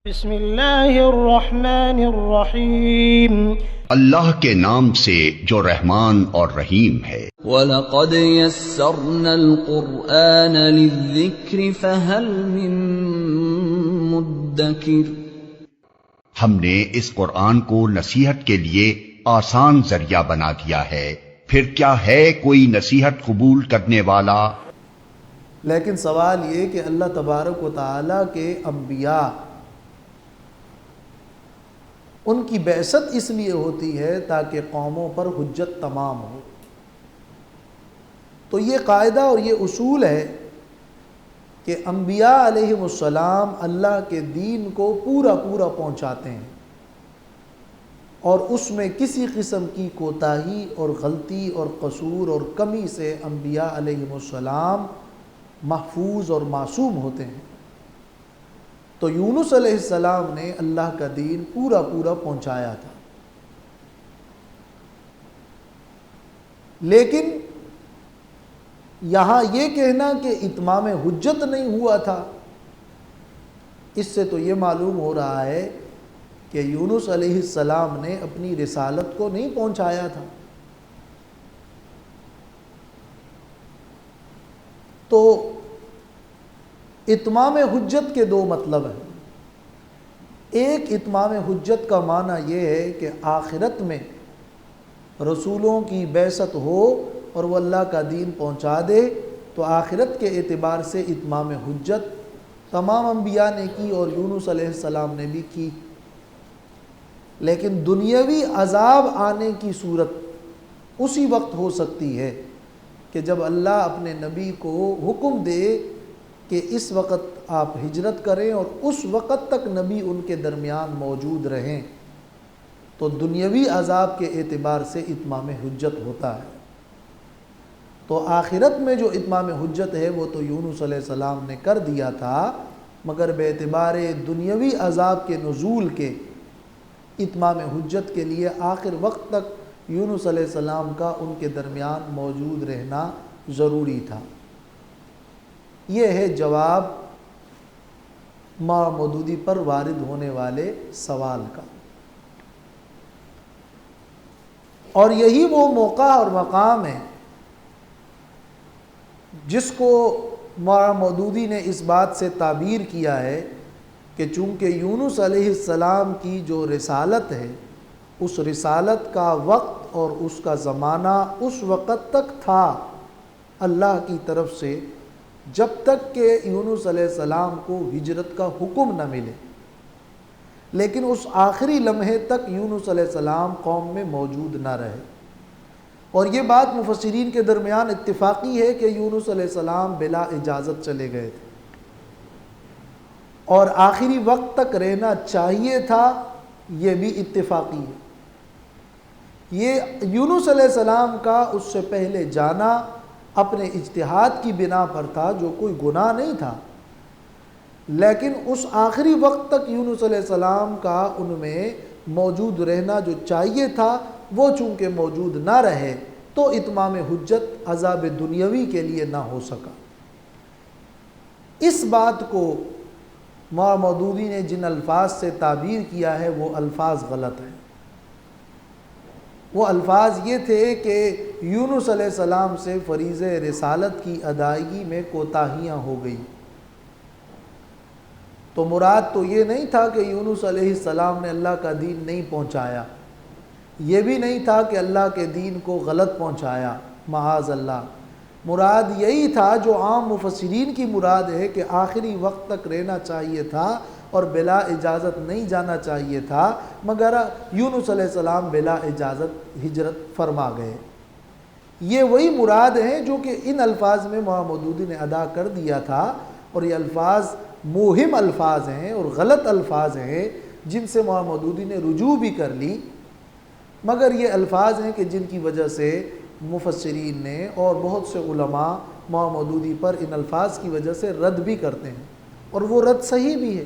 بسم اللہ الرحمن الرحیم، اللہ کے نام سے جو رحمان اور رحیم ہے۔ وَلَقَدْ يَسَّرْنَا الْقُرْآنَ لِلذِّكْرِ فَهَلْ مِن مُّدَّكِرٍ۔ ہم نے اس قرآن کو نصیحت کے لیے آسان ذریعہ بنا دیا ہے، پھر کیا ہے کوئی نصیحت قبول کرنے والا؟ لیکن سوال یہ کہ اللہ تبارک و تعالیٰ کے انبیاء، ان کی بعثت اس لیے ہوتی ہے تاکہ قوموں پر حجت تمام ہو۔ تو یہ قاعدہ اور یہ اصول ہے کہ انبیاء علیہم السلام اللہ کے دین کو پورا پہنچاتے ہیں، اور اس میں کسی قسم کی کوتاہی اور غلطی اور قصور اور کمی سے انبیاء علیہم السلام محفوظ اور معصوم ہوتے ہیں۔ تو یونس علیہ السلام نے اللہ کا دین پورا پہنچایا تھا، لیکن یہاں یہ کہنا کہ اتمام حجت نہیں ہوا تھا، اس سے تو یہ معلوم ہو رہا ہے کہ یونس علیہ السلام نے اپنی رسالت کو نہیں پہنچایا تھا۔ تو اتمام حجت کے دو مطلب ہیں۔ ایک، اتمام حجت کا معنی یہ ہے کہ آخرت میں رسولوں کی بعثت ہو اور وہ اللہ کا دین پہنچا دے، تو آخرت کے اعتبار سے اتمام حجت تمام انبیاء نے کی اور یونس علیہ السلام نے بھی کی۔ لیکن دنیاوی عذاب آنے کی صورت اسی وقت ہو سکتی ہے کہ جب اللہ اپنے نبی کو حکم دے کہ اس وقت آپ ہجرت کریں اور اس وقت تک نبی ان کے درمیان موجود رہیں، تو دنیاوی عذاب کے اعتبار سے اتمام حجت ہوتا ہے۔ تو آخرت میں جو اتمام حجت ہے وہ تو یونس علیہ السلام نے کر دیا تھا، مگر بے اعتبار دنیاوی عذاب کے نزول کے اتمام حجت کے لیے آخر وقت تک یونس علیہ السلام کا ان کے درمیان موجود رہنا ضروری تھا۔ یہ ہے جواب ماں مودودی پر وارد ہونے والے سوال کا، اور یہی وہ موقع اور مقام ہے جس کو ماں مودودی نے اس بات سے تعبیر کیا ہے کہ چونکہ یونس علیہ السلام کی جو رسالت ہے، اس رسالت کا وقت اور اس کا زمانہ اس وقت تک تھا اللہ کی طرف سے جب تک کہ یونس علیہ السلام کو ہجرت کا حکم نہ ملے، لیکن اس آخری لمحے تک یونس علیہ السلام قوم میں موجود نہ رہے۔ اور یہ بات مفسرین کے درمیان اتفاقی ہے کہ یونس علیہ السلام بلا اجازت چلے گئے تھے، اور آخری وقت تک رہنا چاہیے تھا، یہ بھی اتفاقی ہے۔ یہ یونس علیہ السلام کا اس سے پہلے جانا اپنے اجتہاد کی بنا پر تھا، جو کوئی گناہ نہیں تھا، لیکن اس آخری وقت تک یونس علیہ السلام کا ان میں موجود رہنا جو چاہیے تھا وہ چونکہ موجود نہ رہے، تو اتمام حجت عذاب دنیاوی کے لیے نہ ہو سکا۔ اس بات کو ماں مودودی نے جن الفاظ سے تعبیر کیا ہے وہ الفاظ غلط ہیں۔ وہ الفاظ یہ تھے کہ یونس علیہ السلام سے فریضہ رسالت کی ادائیگی میں کوتاہیاں ہو گئی۔ تو مراد تو یہ نہیں تھا کہ یونس علیہ السلام نے اللہ کا دین نہیں پہنچایا، یہ بھی نہیں تھا کہ اللہ کے دین کو غلط پہنچایا، معاذ اللہ۔ مراد یہی تھا جو عام مفسرین کی مراد ہے کہ آخری وقت تک رہنا چاہیے تھا اور بلا اجازت نہیں جانا چاہیے تھا، مگر یونس علیہ السلام بلا اجازت ہجرت فرما گئے۔ یہ وہی مراد ہیں جو کہ ان الفاظ میں ماں مودودی نے ادا کر دیا تھا، اور یہ الفاظ موہم الفاظ ہیں اور غلط الفاظ ہیں جن سے ماں مودودی نے رجوع بھی کر لی، مگر یہ الفاظ ہیں کہ جن کی وجہ سے مفسرین نے اور بہت سے علماء ماں مودودی پر ان الفاظ کی وجہ سے رد بھی کرتے ہیں، اور وہ رد صحیح بھی ہے۔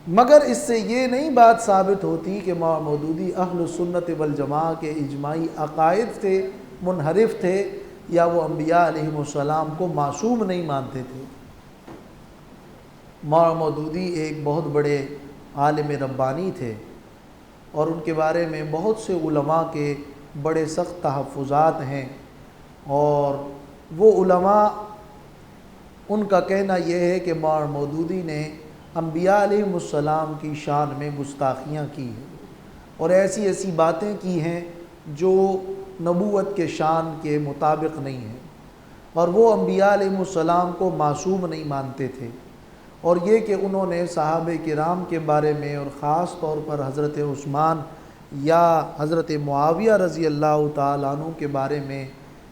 مگر اس سے یہ نہیں بات ثابت ہوتی کہ ماں مودودی اہل سنت والجماعہ کے اجماعی عقائد سے منحرف تھے، یا وہ انبیاء علیہم السلام کو معصوم نہیں مانتے تھے۔ مولانا مودودی ایک بہت بڑے عالم ربانی تھے اور ان کے بارے میں بہت سے علماء کے بڑے سخت تحفظات ہیں، اور وہ علماء ان کا کہنا یہ ہے کہ مولانا مودودی نے انبیاء علیہم السلام کی شان میں گستاخیاں کی ہیں اور ایسی ایسی باتیں کی ہیں جو نبوت کے شان کے مطابق نہیں ہیں، اور وہ انبیاء علیہم السلام کو معصوم نہیں مانتے تھے، اور یہ کہ انہوں نے صحابہ کرام کے بارے میں اور خاص طور پر حضرت عثمان یا حضرت معاویہ رضی اللہ تعالیٰ عنہ کے بارے میں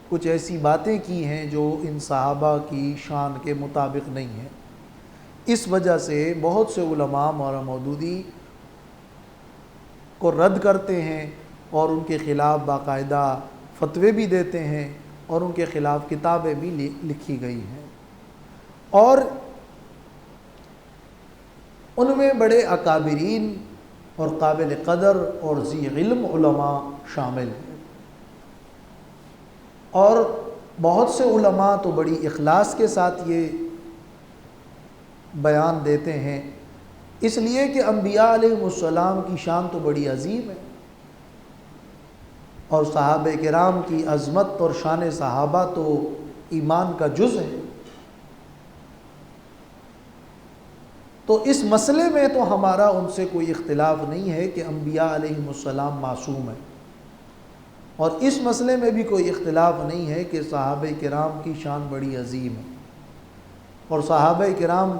کچھ ایسی باتیں کی ہیں جو ان صحابہ کی شان کے مطابق نہیں ہیں۔ اس وجہ سے بہت سے علماء مولانا مودودی کو رد کرتے ہیں اور ان کے خلاف باقاعدہ فتوے بھی دیتے ہیں اور ان کے خلاف کتابیں بھی لکھی گئی ہیں، اور ان میں بڑے اکابرین اور قابل قدر اور ذی علم علماء شامل ہیں، اور بہت سے علماء تو بڑی اخلاص کے ساتھ یہ بیان دیتے ہیں، اس لیے کہ انبیاء علیہم السلام کی شان تو بڑی عظیم ہے، اور صحابہ کرام کی عظمت اور شان صحابہ تو ایمان کا جز ہے۔ تو اس مسئلے میں تو ہمارا ان سے کوئی اختلاف نہیں ہے کہ انبیاء علیہم السلام معصوم ہیں، اور اس مسئلے میں بھی کوئی اختلاف نہیں ہے کہ صحابہ کرام کی شان بڑی عظیم ہے، اور صحابہ کرام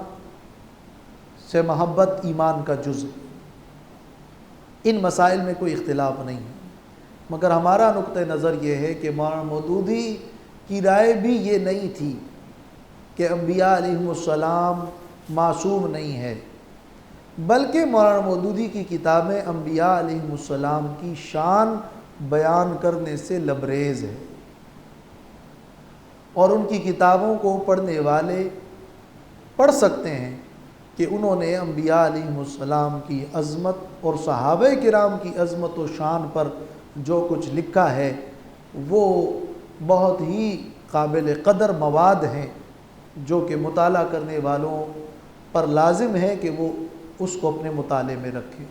سے محبت ایمان کا جز ہے، ان مسائل میں کوئی اختلاف نہیں ہے، مگر ہمارا نقطہ نظر یہ ہے کہ مولانا مودودی کی رائے بھی یہ نہیں تھی کہ انبیاء علیہم السلام معصوم نہیں ہے، بلکہ مولانا مودودی کی کتابیں انبیاء علیہم السلام کی شان بیان کرنے سے لبریز ہے، اور ان کی کتابوں کو پڑھنے والے پڑھ سکتے ہیں کہ انہوں نے انبیاء علیہم السلام کی عظمت اور صحابہ کرام کی عظمت و شان پر جو کچھ لکھا ہے وہ بہت ہی قابل قدر مواد ہیں، جو کہ مطالعہ کرنے والوں پر لازم ہے کہ وہ اس کو اپنے مطالعے میں رکھیں۔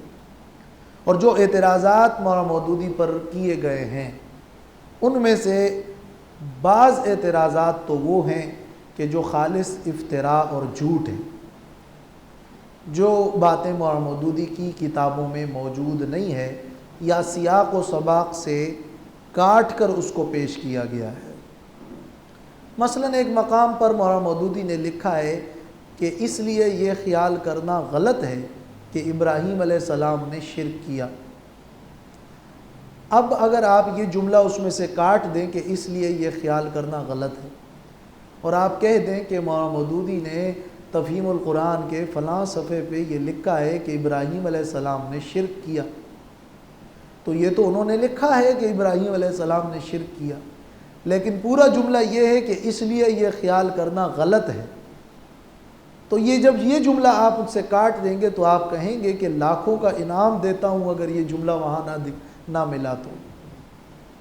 اور جو اعتراضات مولانا مودودی پر کیے گئے ہیں ان میں سے بعض اعتراضات تو وہ ہیں کہ جو خالص افتراء اور جھوٹ ہیں، جو باتیں مولانا مودودی کی کتابوں میں موجود نہیں ہے یا سیاق و سباق سے کاٹ کر اس کو پیش کیا گیا ہے۔ مثلاً ایک مقام پر مولانا مودودی نے لکھا ہے کہ اس لیے یہ خیال کرنا غلط ہے کہ ابراہیم علیہ السلام نے شرک کیا۔ اب اگر آپ یہ جملہ اس میں سے کاٹ دیں کہ اس لیے یہ خیال کرنا غلط ہے، اور آپ کہہ دیں کہ مولانا مودودی نے تفہیم القرآن کے فلاں صفحے پہ یہ لکھا ہے کہ ابراہیم علیہ السلام نے شرک کیا، تو یہ تو انہوں نے لکھا ہے کہ ابراہیم علیہ السلام نے شرک کیا، لیکن پورا جملہ یہ ہے کہ اس لیے یہ خیال کرنا غلط ہے، تو یہ جب یہ جملہ آپ ان سے کاٹ دیں گے تو آپ کہیں گے کہ لاکھوں کا انعام دیتا ہوں اگر یہ جملہ وہاں نہ ملا تو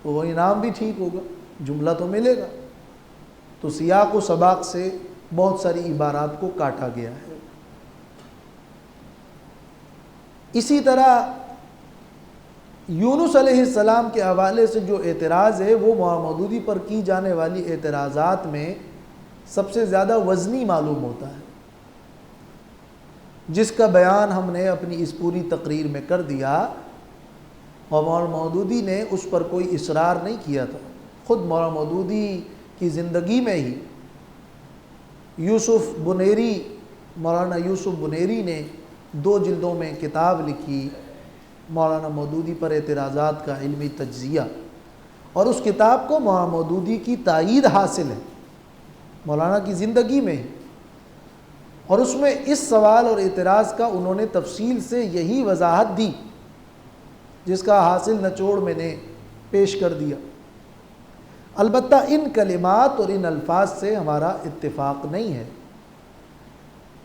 وہ انعام بھی ٹھیک ہوگا، جملہ تو ملے گا۔ تو سیاق و سباق سے بہت ساری عبارات کو کاٹا گیا ہے۔ اسی طرح یونس علیہ السلام کے حوالے سے جو اعتراض ہے وہ مولانا مودودی پر کی جانے والی اعتراضات میں سب سے زیادہ وزنی معلوم ہوتا ہے، جس کا بیان ہم نے اپنی اس پوری تقریر میں کر دیا، اور مولانا مودودی نے اس پر کوئی اصرار نہیں کیا تھا۔ خود مولانا مودودی کی زندگی میں ہی مولانا یوسف بنیری نے 2 جلدوں میں کتاب لکھی مولانا مودودی پر اعتراضات کا علمی تجزیہ، اور اس کتاب کو مولانا مودودی کی تائید حاصل ہے مولانا کی زندگی میں، اور اس میں اس سوال اور اعتراض کا انہوں نے تفصیل سے یہی وضاحت دی جس کا حاصل نچوڑ میں نے پیش کر دیا۔ البتہ ان کلمات اور ان الفاظ سے ہمارا اتفاق نہیں ہے۔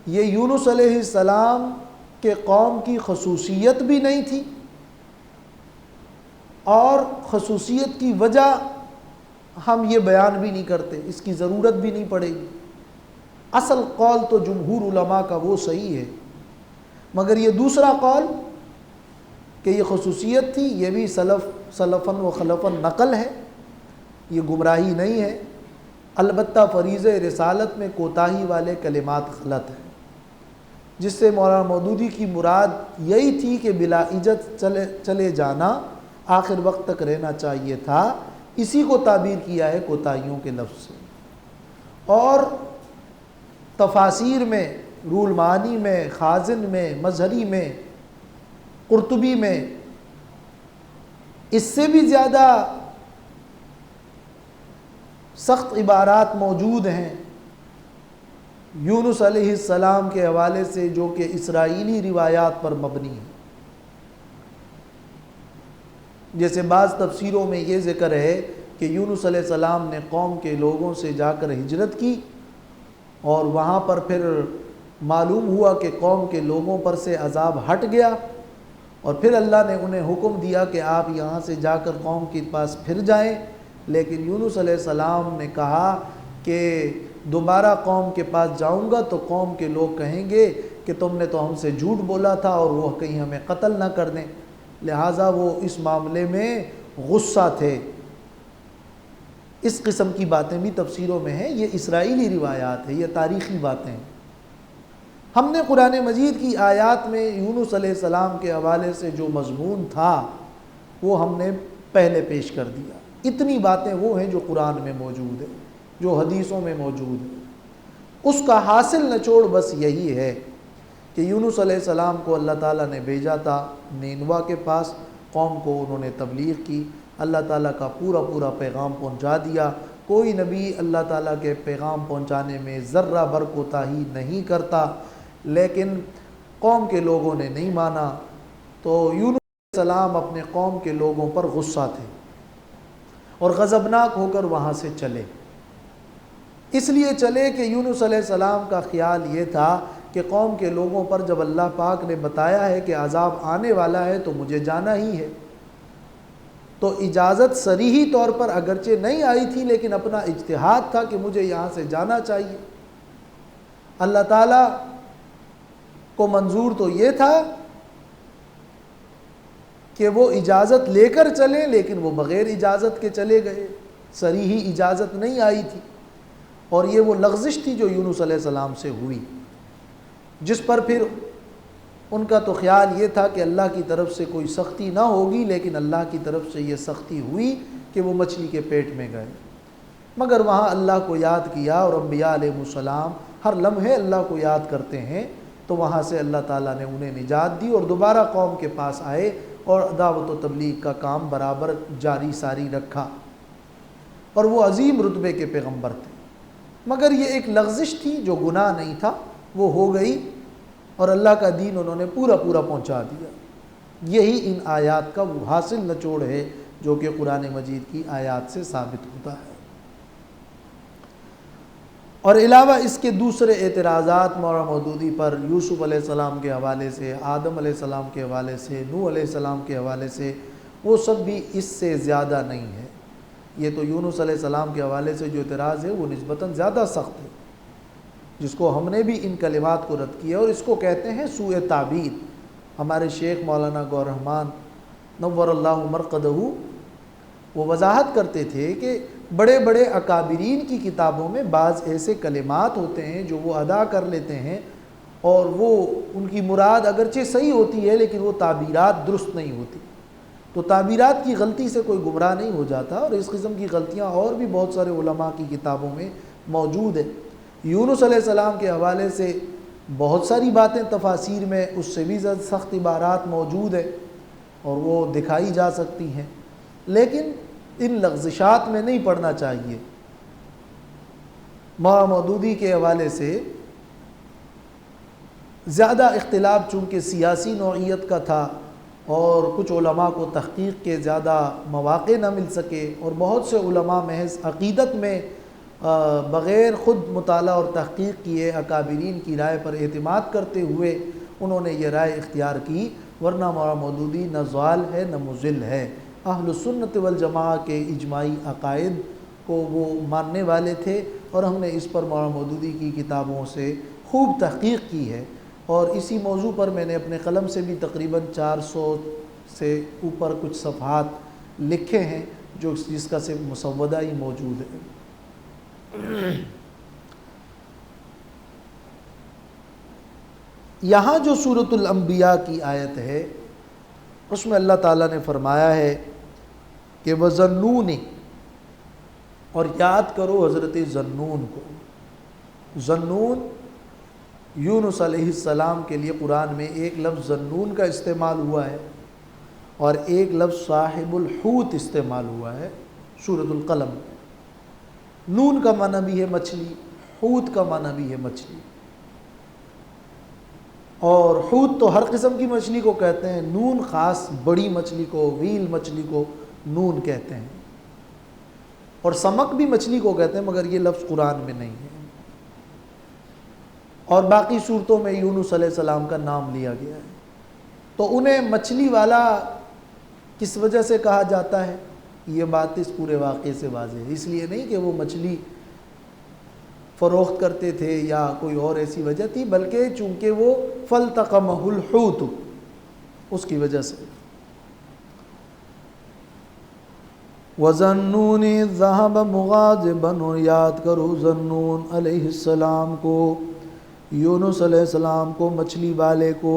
یہ یونس علیہ السلام کے قوم کی خصوصیت بھی نہیں تھی، اور خصوصیت کی وجہ ہم یہ بیان بھی نہیں کرتے، اس کی ضرورت بھی نہیں پڑے گی۔ اصل قول تو جمہور علماء کا وہ صحیح ہے، مگر یہ دوسرا قول کہ یہ خصوصیت تھی، یہ بھی سلفاً و خلفاً نقل ہے، یہ گمراہی نہیں ہے۔ البتہ فریضہ رسالت میں کوتاہی والے کلمات غلط ہیں، جس سے مولانا مودودی کی مراد یہی تھی کہ بلا اجت چلے جانا، آخر وقت تک رہنا چاہیے تھا، اسی کو تعبیر کیا ہے کوتاہیوں کے لفظ سے۔ اور تفاسیر میں، رول معانی میں، خازن میں، مظہری میں، قرطبی میں اس سے بھی زیادہ سخت عبارات موجود ہیں یونس علیہ السلام کے حوالے سے، جو کہ اسرائیلی روایات پر مبنی ہیں۔ جیسے بعض تفسیروں میں یہ ذکر ہے کہ یونس علیہ السلام نے قوم کے لوگوں سے جا کر ہجرت کی، اور وہاں پر پھر معلوم ہوا کہ قوم کے لوگوں پر سے عذاب ہٹ گیا، اور پھر اللہ نے انہیں حکم دیا کہ آپ یہاں سے جا کر قوم کے پاس پھر جائیں، لیکن یونس علیہ السلام نے کہا کہ دوبارہ قوم کے پاس جاؤں گا تو قوم کے لوگ کہیں گے کہ تم نے تو ہم سے جھوٹ بولا تھا، اور وہ کہیں ہمیں قتل نہ کر دیں، لہٰذا وہ اس معاملے میں غصہ تھے۔ اس قسم کی باتیں بھی تفسیروں میں ہیں، یہ اسرائیلی روایات ہیں، یہ تاریخی باتیں ہیں۔ ہم نے قرآن مجید کی آیات میں یونس علیہ السلام کے حوالے سے جو مضمون تھا وہ ہم نے پہلے پیش کر دیا۔ اتنی باتیں وہ ہیں جو قرآن میں موجود ہیں، جو حدیثوں میں موجود ہیں۔ اس کا حاصل نچوڑ بس یہی ہے کہ یونس علیہ السلام کو اللہ تعالیٰ نے بھیجا تھا نینوا کے پاس، قوم کو انہوں نے تبلیغ کی، اللہ تعالیٰ کا پورا پیغام پہنچا دیا۔ کوئی نبی اللہ تعالیٰ کے پیغام پہنچانے میں ذرہ بھر کوتاہی نہیں کرتا، لیکن قوم کے لوگوں نے نہیں مانا، تو یونس علیہ السلام اپنے قوم کے لوگوں پر غصہ تھے اور غضبناک ہو کر وہاں سے چلے۔ اس لیے چلے کہ یونس علیہ السلام کا خیال یہ تھا کہ قوم کے لوگوں پر جب اللہ پاک نے بتایا ہے کہ عذاب آنے والا ہے تو مجھے جانا ہی ہے۔ تو اجازت صریحی طور پر اگرچہ نہیں آئی تھی، لیکن اپنا اجتہاد تھا کہ مجھے یہاں سے جانا چاہیے۔ اللہ تعالیٰ کو منظور تو یہ تھا کہ وہ اجازت لے کر چلیں، لیکن وہ بغیر اجازت کے چلے گئے، صریحی اجازت نہیں آئی تھی، اور یہ وہ لغزش تھی جو یونس علیہ السلام سے ہوئی، جس پر پھر ان کا تو خیال یہ تھا کہ اللہ کی طرف سے کوئی سختی نہ ہوگی، لیکن اللہ کی طرف سے یہ سختی ہوئی کہ وہ مچھلی کے پیٹ میں گئے۔ مگر وہاں اللہ کو یاد کیا، اور انبیاء علیہ السلام ہر لمحے اللہ کو یاد کرتے ہیں، تو وہاں سے اللہ تعالیٰ نے انہیں نجات دی اور دوبارہ قوم کے پاس آئے اور دعوت و تبلیغ کا کام برابر جاری ساری رکھا، اور وہ عظیم رتبے کے پیغمبر تھے۔ مگر یہ ایک لغزش تھی جو گناہ نہیں تھا، وہ ہو گئی، اور اللہ کا دین انہوں نے پورا پہنچا دیا۔ یہی ان آیات کا وہ حاصل نچوڑ ہے جو کہ قرآن مجید کی آیات سے ثابت ہوتا ہے۔ اور علاوہ اس کے دوسرے اعتراضات مولانا مودودی پر یوسف علیہ السلام کے حوالے سے، آدم علیہ السلام کے حوالے سے، نوح علیہ السلام کے حوالے سے، وہ سب بھی اس سے زیادہ نہیں ہے۔ یہ تو یونس علیہ السلام کے حوالے سے جو اعتراض ہے وہ نسبتاً زیادہ سخت ہے، جس کو ہم نے بھی ان کلمات کو رد کیا، اور اس کو کہتے ہیں سوء تعبیر۔ ہمارے شیخ مولانا گور رحمان نور اللہ مرقدہ وہ وضاحت کرتے تھے کہ بڑے بڑے اکابرین کی کتابوں میں بعض ایسے کلمات ہوتے ہیں جو وہ ادا کر لیتے ہیں، اور وہ ان کی مراد اگرچہ صحیح ہوتی ہے لیکن وہ تعبیرات درست نہیں ہوتی، تو تعبیرات کی غلطی سے کوئی گمراہ نہیں ہو جاتا، اور اس قسم کی غلطیاں اور بھی بہت سارے علماء کی کتابوں میں موجود ہیں۔ یونس علیہ السلام کے حوالے سے بہت ساری باتیں تفاسیر میں اس سے بھی زیادہ سخت عبارات موجود ہیں، اور وہ دکھائی جا سکتی ہیں، لیکن ان لغزشات میں نہیں پڑھنا چاہیے۔ مولانا مودودی کے حوالے سے زیادہ اختلاف چونکہ سیاسی نوعیت کا تھا، اور کچھ علماء کو تحقیق کے زیادہ مواقع نہ مل سکے، اور بہت سے علماء محض عقیدت میں بغیر خود مطالعہ اور تحقیق کیے اکابرین کی رائے پر اعتماد کرتے ہوئے انہوں نے یہ رائے اختیار کی، ورنہ مولانا مودودی نہ ضال ہے نہ مضل ہے۔ اہل سنت والجماعہ کے اجماعی عقائد کو وہ ماننے والے تھے، اور ہم نے اس پر مولانا مودودی کی کتابوں سے خوب تحقیق کی ہے، اور اسی موضوع پر میں نے اپنے قلم سے بھی تقریباً 400 سے اوپر کچھ صفحات لکھے ہیں، جس کا صرف مسودہ ہی موجود ہے۔ یہاں جو سورۃ الانبیاء کی آیت ہے اس میں اللہ تعالیٰ نے فرمایا ہے کہ وَظَنُّونِ، اور یاد کرو حضرت ذنون کو۔ ذنون یونس علیہ السلام کے لیے قرآن میں ایک لفظ ذنون کا استعمال ہوا ہے اور ایک لفظ صاحب الحوت استعمال ہوا ہے سورۃ القلم۔ نون کا معنی بھی ہے مچھلی، حوت کا معنی بھی ہے مچھلی، اور حوت تو ہر قسم کی مچھلی کو کہتے ہیں، نون خاص بڑی مچھلی کو، ویل مچھلی کو نون کہتے ہیں، اور سمک بھی مچھلی کو کہتے ہیں، مگر یہ لفظ قرآن میں نہیں ہے۔ اور باقی صورتوں میں یونس علیہ السلام کا نام لیا گیا ہے۔ تو انہیں مچھلی والا کس وجہ سے کہا جاتا ہے، یہ بات اس پورے واقعے سے واضح ہے۔ اس لیے نہیں کہ وہ مچھلی فروخت کرتے تھے یا کوئی اور ایسی وجہ تھی، بلکہ چونکہ وہ فَالْتَقَمَهُ الْحُوتُ، اس کی وجہ سے۔ وَظَنُّونِ ذَهَبَ مُغَاضِبًا، اور یاد کرو ذنون علیہ السلام کو، یونس علیہ السلام کو، مچھلی والے کو،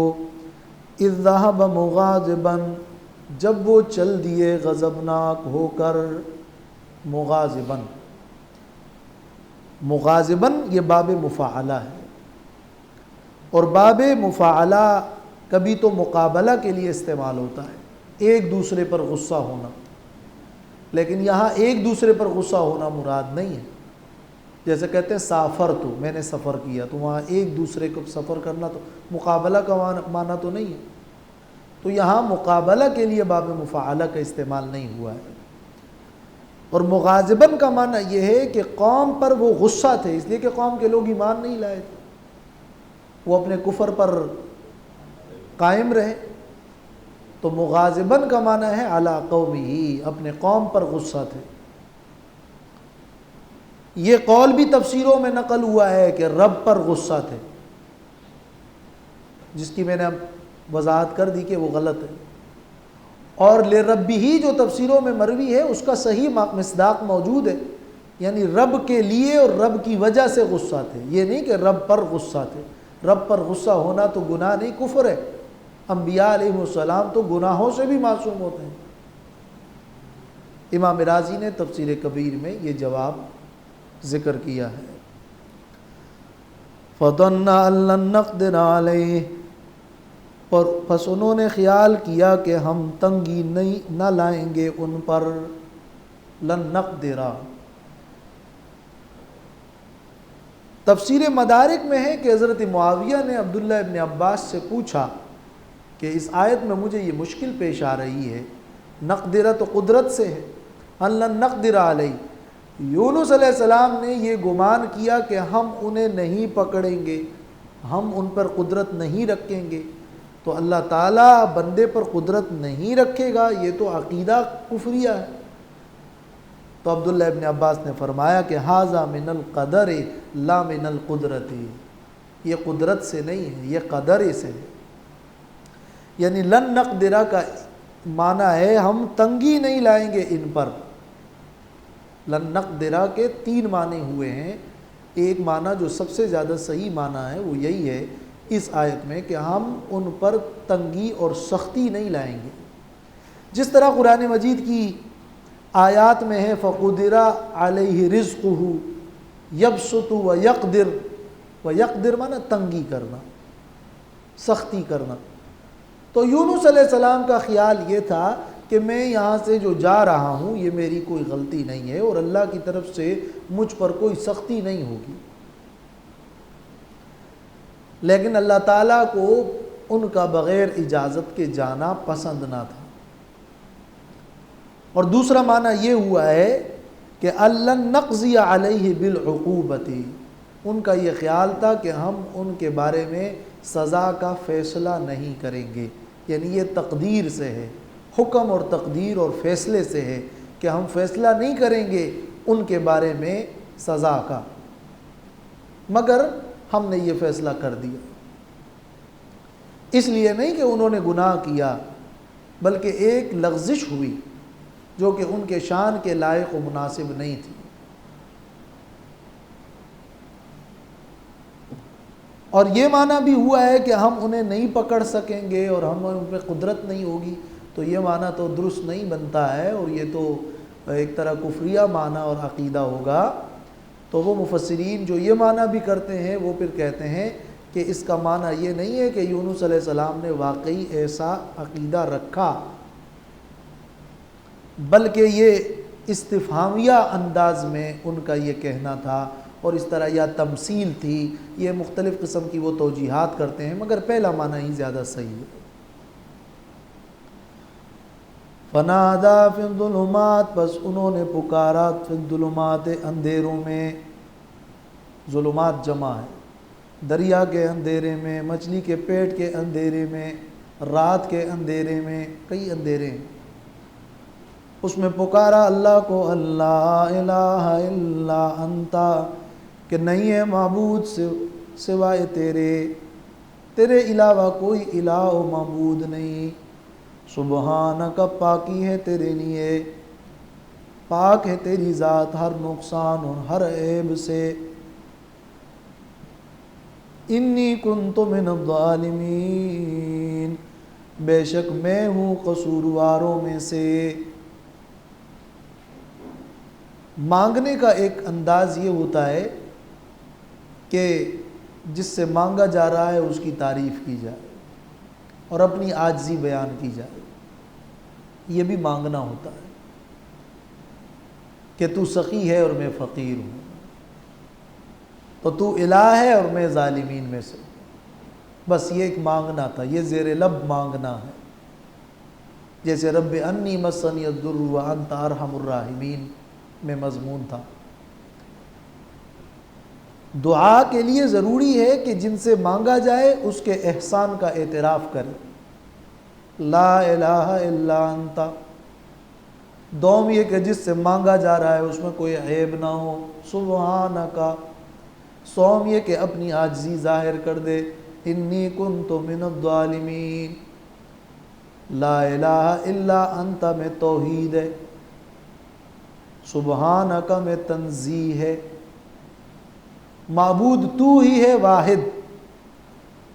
اِذْ ذَهَبَ مُغَاضِبًا، جب وہ چل دیے غضبناک ہو کر، مغاضباً، مغاضباً یہ باب مفاعلہ ہے، اور باب مفاعلہ کبھی تو مقابلہ کے لیے استعمال ہوتا ہے، ایک دوسرے پر غصہ ہونا، لیکن یہاں ایک دوسرے پر غصہ ہونا مراد نہیں ہے۔ جیسے کہتے ہیں سافر تو، میں نے سفر کیا، تو وہاں ایک دوسرے کو سفر کرنا تو مقابلہ کا معنی تو نہیں ہے، تو یہاں مقابلہ کے لیے باب مفاعلہ کا استعمال نہیں ہوا ہے۔ اور مغاضباً کا معنی یہ ہے کہ قوم پر وہ غصہ تھے، اس لیے کہ قوم کے لوگ ایمان نہیں لائے تھے، وہ اپنے کفر پر قائم رہے، تو مغاضباً کا معنی ہے علی قومہ، اپنے قوم پر غصہ تھے۔ یہ قول بھی تفسیروں میں نقل ہوا ہے کہ رب پر غصہ تھے، جس کی میں نے اب وضاحت کر دی کہ وہ غلط ہے، اور لِرَبِّهِ جو تفسیروں میں مروی ہے اس کا صحیح مصداق موجود ہے، یعنی رب کے لیے اور رب کی وجہ سے غصہ تھے، یہ نہیں کہ رب پر غصہ تھے۔ رب پر غصہ ہونا تو گناہ نہیں، کفر ہے، انبیاء علیہ السلام تو گناہوں سے بھی معصوم ہوتے ہیں۔ امام رازی نے تفسیر کبیر میں یہ جواب ذکر کیا ہے۔ فَظَنَّ أَن لَّن نَّقْدِرَ عَلَيْهِ، اور پس انہوں نے خیال کیا کہ ہم تنگی نہ لائیں گے ان پر، لن نقدر۔ تفسیر مدارک میں ہے کہ حضرت معاویہ نے عبداللہ ابن عباس سے پوچھا کہ اس آیت میں مجھے یہ مشکل پیش آ رہی ہے، نقدر تو قدرت سے ہے، ان لن نقدر علیہ، یونس علیہ السلام نے یہ گمان کیا کہ ہم انہیں نہیں پکڑیں گے، ہم ان پر قدرت نہیں رکھیں گے، تو اللہ تعالیٰ بندے پر قدرت نہیں رکھے گا، یہ تو عقیدہ کفریہ ہے۔ تو عبداللہ ابن عباس نے فرمایا کہ ھذا من القدر لا من القدرت، یہ قدرت سے نہیں ہے، یہ قدر سے ہے۔ یعنی لن نقدرہ کا معنی ہے ہم تنگی نہیں لائیں گے ان پر۔ لن نقدرہ کے 3 معنی ہوئے ہیں، ایک معنی جو سب سے زیادہ صحیح معنی ہے وہ یہی ہے اس آیت میں کہ ہم ان پر تنگی اور سختی نہیں لائیں گے، جس طرح قرآن مجید کی آیات میں ہے فَقُدِرَ عَلَيْهِ رِزْقُهُ يَبْسُطُ وَيَقْدِرُ، وَيَقْدِرُ معنی تنگی کرنا، سختی کرنا۔ تو یونس علیہ السلام کا خیال یہ تھا کہ میں یہاں سے جو جا رہا ہوں یہ میری کوئی غلطی نہیں ہے اور اللہ کی طرف سے مجھ پر کوئی سختی نہیں ہوگی، لیکن اللہ تعالیٰ کو ان کا بغیر اجازت کے جانا پسند نہ تھا۔ اور دوسرا معنی یہ ہوا ہے کہ أَلَّن نَّقْضِيَ عَلَيْهِ بِالْعُقُوبَةِ، ان کا یہ خیال تھا کہ ہم ان کے بارے میں سزا کا فیصلہ نہیں کریں گے، یعنی یہ تقدیر سے ہے، حکم اور تقدیر اور فیصلے سے ہے کہ ہم فیصلہ نہیں کریں گے ان کے بارے میں سزا کا، مگر ہم نے یہ فیصلہ کر دیا، اس لیے نہیں کہ انہوں نے گناہ کیا، بلکہ ایک لغزش ہوئی جو کہ ان کے شان کے لائق و مناسب نہیں تھی۔ اور یہ معنی بھی ہوا ہے کہ ہم انہیں نہیں پکڑ سکیں گے اور ہم ان پہ قدرت نہیں ہوگی، تو یہ معنی تو درست نہیں بنتا ہے، اور یہ تو ایک طرح کفریہ معنی اور عقیدہ ہوگا۔ تو وہ مفسرین جو یہ معنی بھی کرتے ہیں وہ پھر کہتے ہیں کہ اس کا معنی یہ نہیں ہے کہ یونس علیہ السلام نے واقعی ایسا عقیدہ رکھا، بلکہ یہ استفہامیہ انداز میں ان کا یہ کہنا تھا، اور اس طرح یا تمثیل تھی، یہ مختلف قسم کی وہ توجیحات کرتے ہیں، مگر پہلا معنی ہی زیادہ صحیح ہے۔ فنادا فی الظلمات، بس انہوں نے پکارا فی الظلمات، اندھیروں میں، ظلمات جمع ہے، دریا کے اندھیرے میں، مچھلی کے پیٹ کے اندھیرے میں، رات کے اندھیرے میں، کئی اندھیرے ہیں، اس میں پکارا اللہ کو، اللہ الہ الا انتا، کہ نہیں ہے معبود سوائے تیرے علاوہ کوئی الہ و معبود نہیں، سبحانک، پاکی ہے تیرے لیے، پاک ہے تیری ذات ہر نقصان اور ہر عیب سے، انی کنت من الظالمین، بے شک میں ہوں قصورواروں میں سے۔ مانگنے کا ایک انداز یہ ہوتا ہے کہ جس سے مانگا جا رہا ہے اس کی تعریف کی جائے اور اپنی عاجزی بیان کی جائے، یہ بھی مانگنا ہوتا ہے کہ تو سخی ہے اور میں فقیر ہوں، تو الہ ہے اور میں ظالمین میں سے، بس یہ ایک مانگنا تھا، یہ زیر لب مانگنا ہے، جیسے رب انی مسنی الضر وانت ارحم الراحمین میں مضمون تھا۔ دعا کے لیے ضروری ہے کہ جن سے مانگا جائے اس کے احسان کا اعتراف کرے، لا الہ الا انت، دوم یہ کہ جس سے مانگا جا رہا ہے اس میں کوئی عیب نہ ہو، سبحانک، سوم یہ کہ اپنی عاجزی ظاہر کر دے، انی کنت من الظالمین، لا الہ الا انت میں توحید ہے، سبحانک میں تنزیہ ہے، معبود تو ہی ہے واحد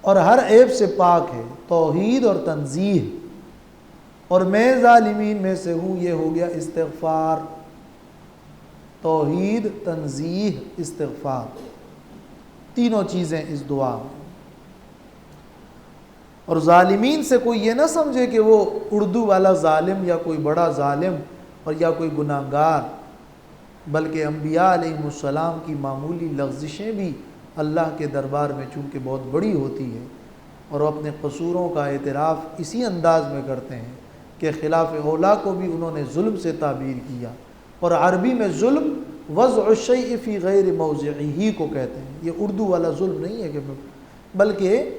اور ہر عیب سے پاک ہے، توحید اور تنزیہ، اور میں ظالمین میں سے ہوں، یہ ہو گیا استغفار، توحید، تنزیہ، استغفار، تینوں چیزیں اس دعا میں۔ اور ظالمین سے کوئی یہ نہ سمجھے کہ وہ اردو والا ظالم یا کوئی بڑا ظالم اور یا کوئی گناہگار، بلکہ انبیاء علیہ السلام کی معمولی لغزشیں بھی اللہ کے دربار میں چونکہ بہت بڑی ہوتی ہے، اور وہ اپنے قصوروں کا اعتراف اسی انداز میں کرتے ہیں کہ خلاف اولا کو بھی انہوں نے ظلم سے تعبیر کیا، اور عربی میں ظلم وضع الشیء فی غیر موضعہ کو کہتے ہیں، یہ اردو والا ظلم نہیں ہے کہ بلکہ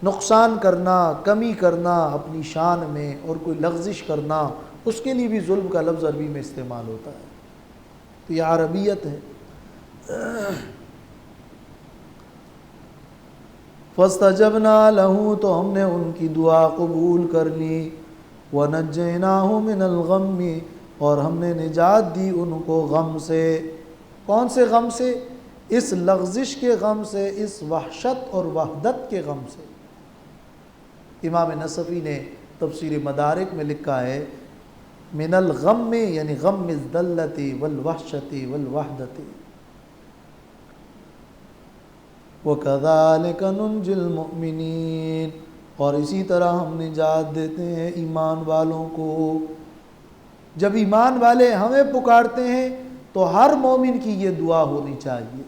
نقصان کرنا، کمی کرنا اپنی شان میں اور کوئی لغزش کرنا، اس کے لیے بھی ظلم کا لفظ عربی میں استعمال ہوتا ہے، تو یہ عربیت ہے۔ فاستجبنا لہ، تو ہم نے ان کی دعا قبول کر لی، ونجیناہ من الغم، اور ہم نے نجات دی ان کو غم سے۔ کون سے غم سے؟ اس لغزش کے غم سے، اس وحشت اور وحدت کے غم سے۔ امام نصفی نے تفسیر مدارک میں لکھا ہے من الغم، یعنی غم الذلت والوحشت والوحدت، وَكَذَلِكَ نُنْجِي الْمُؤْمِنِينَ، اور اسی طرح ہم نجات دیتے ہیں ایمان والوں کو۔ جب ایمان والے ہمیں پکارتے ہیں تو ہر مومن کی یہ دعا ہونی چاہیے۔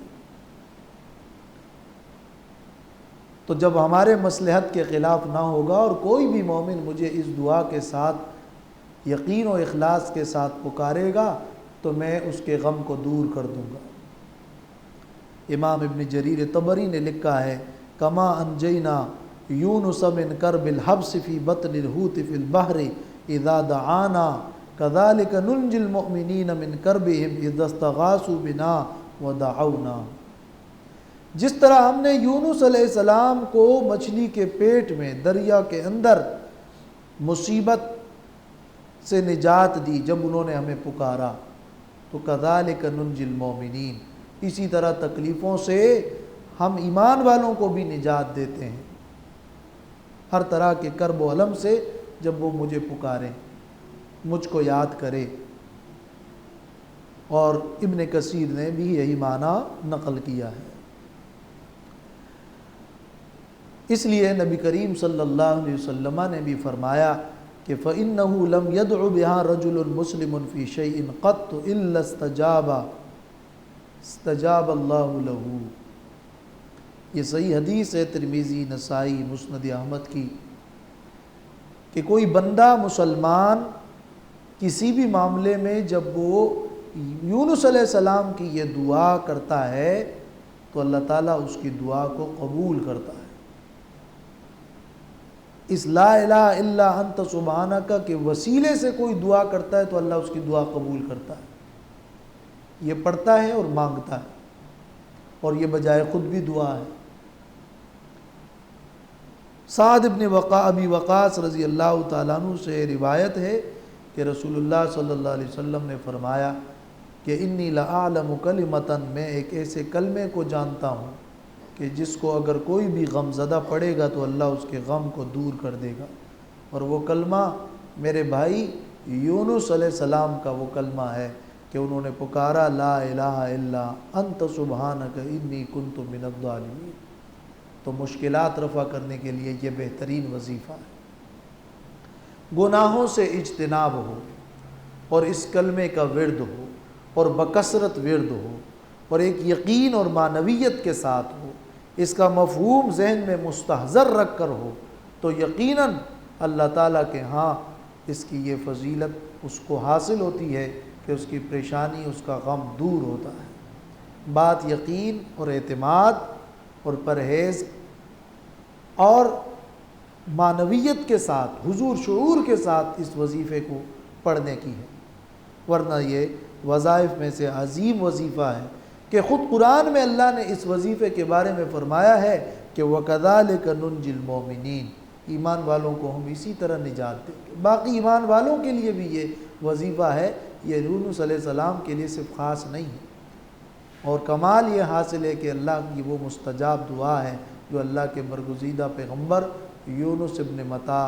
تو جب ہمارے مصلحت کے خلاف نہ ہوگا اور کوئی بھی مومن مجھے اس دعا کے ساتھ یقین و اخلاص کے ساتھ پکارے گا تو میں اس کے غم کو دور کر دوں گا۔ امام ابن جریر طبری نے لکھا ہے کما انجینا یونس من کرب الحبس فی بطن الحوت فی البحر اذا دعانا کذالک ننجی المؤمنین من کربہم اذا استغاثوا بنا ودعونا۔ جس طرح ہم نے یونس علیہ السلام کو مچھلی کے پیٹ میں دریا کے اندر مصیبت سے نجات دی جب انہوں نے ہمیں پکارا، تو کذالک ننجی المومنین، اسی طرح تکلیفوں سے ہم ایمان والوں کو بھی نجات دیتے ہیں، ہر طرح کے کرب و الم سے جب وہ مجھے پکاریں، مجھ کو یاد کرے۔ اور ابن کثیر نے بھی یہی معنی نقل کیا ہے۔ اس لیے نبی کریم صلی اللہ علیہ وسلم نے بھی فرمایا کہ فَإِنَّهُ لَمْ يَدْعُ بِهَا رَجُلٌ مُسْلِمٌ فِي شَيْءٍ قَطُّ إِلَّا اسْتَجَابَ اللَّهُ لَهُ۔ یہ صحیح حدیث ہے، ترمذی، نسائی، مسند احمد کی، کہ کوئی بندہ مسلمان کسی بھی معاملے میں جب وہ یونس علیہ السلام کی یہ دعا کرتا ہے تو اللہ تعالیٰ اس کی دعا کو قبول کرتا ہے۔ اس لا الہ الا انت سبحانک کے وسیلے سے کوئی دعا کرتا ہے تو اللہ اس کی دعا قبول کرتا ہے، یہ پڑھتا ہے اور مانگتا ہے، اور یہ بجائے خود بھی دعا ہے۔ سعد ابن ابی وقاص رضی اللہ تعالیٰ عنہ سے روایت ہے کہ رسول اللہ صلی اللہ علیہ وسلم نے فرمایا کہ انی لأعلم کلمۃ، میں ایک ایسے کلمے کو جانتا ہوں کہ جس کو اگر کوئی بھی غم زدہ پڑھے گا تو اللہ اس کے غم کو دور کر دے گا، اور وہ کلمہ میرے بھائی یونس علیہ السلام کا وہ کلمہ ہے کہ انہوں نے پکارا لا الہ الا انت سبحانک انی کنت من الظالمین۔ تو مشکلات رفع کرنے کے لیے یہ بہترین وظیفہ ہے۔ گناہوں سے اجتناب ہو اور اس کلمے کا ورد ہو اور بکثرت ورد ہو اور ایک یقین اور معنویت کے ساتھ ہو، اس کا مفہوم ذہن میں مستحضر رکھ کر ہو، تو یقیناً اللہ تعالیٰ کے ہاں اس کی یہ فضیلت اس کو حاصل ہوتی ہے کہ اس کی پریشانی، اس کا غم دور ہوتا ہے۔ بات یقین اور اعتماد اور پرہیز اور معنویت کے ساتھ، حضور شعور کے ساتھ اس وظیفے کو پڑھنے کی ہے، ورنہ یہ وظائف میں سے عظیم وظیفہ ہے کہ خود قرآن میں اللہ نے اس وظیفے کے بارے میں فرمایا ہے کہ وَكَذَلِكَ نُنْجِي الْمُؤْمِنِينَ، ایمان والوں کو ہم اسی طرح نجات دیں گے۔ باقی ایمان والوں کے لیے بھی یہ وظیفہ ہے، یہ یونس علیہ السلام کے لیے صرف خاص نہیں ہے۔ اور کمال یہ حاصل ہے کہ اللہ کی وہ مستجاب دعا ہے جو اللہ کے برگزیدہ پیغمبر یونس ابن متیٰ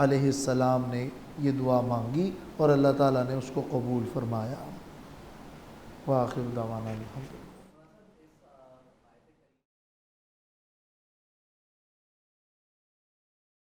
علیہ السلام نے یہ دعا مانگی اور اللہ تعالیٰ نے اس کو قبول فرمایا۔ وآخر دعوانا الحمد للہ۔